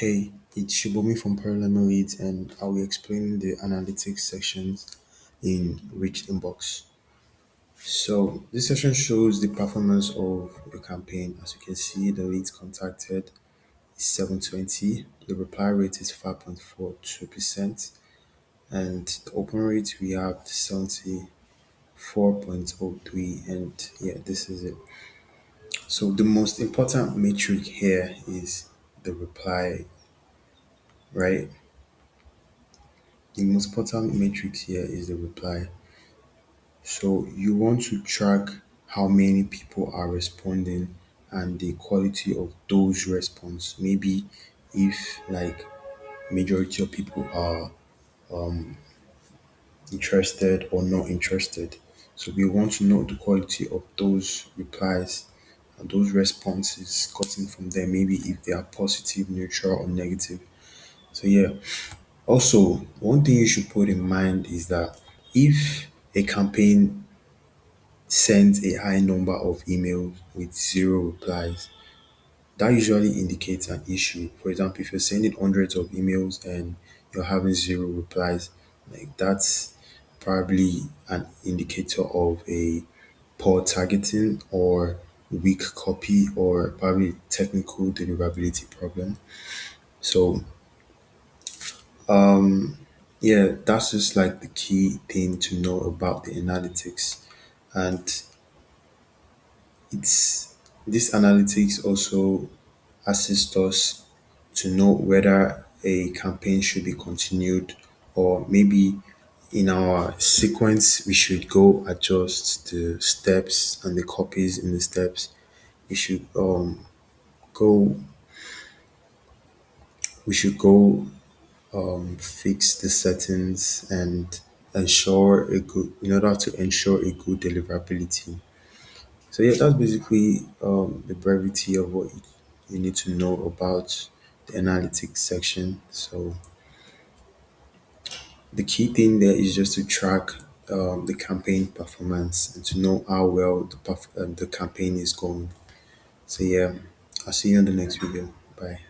Hey, it's Shibomi from Parallel Leads, and I'll be explaining the analytics sections in Rich Inbox. So, this section shows the performance of your campaign. As you can see, the leads contacted is 720, the reply rate is 5.42%, and the open rate we have 74.03, and yeah, this is it. So, the most important metric here is the reply, right? The most important matrix here is the reply. So you want to track how many people are responding and the quality of those response. Maybe if like majority of people are interested or not interested. So we want to know the quality of those replies and those responses gotten from them. Maybe if they are positive, neutral, or negative. So yeah, also, one thing you should put in mind is that if a campaign sends a high number of emails with zero replies, that usually indicates an issue. For example, if you're sending hundreds of emails and you're having zero replies, like that's probably an indicator of a poor targeting or weak copy or probably technical deliverability problem. So yeah, that's just like the key thing to know about the analytics. And it's this analytics also assists us to know whether a campaign should be continued or maybe in our sequence we should go adjust the steps and the copies in the steps. We should go we should go fix the settings and ensure a good in order to ensure a good deliverability. So yeah, that's basically the brevity of what you need to know about the analytics section. So the key thing there is just to track the campaign performance and to know how well the campaign is going. So yeah, I'll see you on the next video. Bye.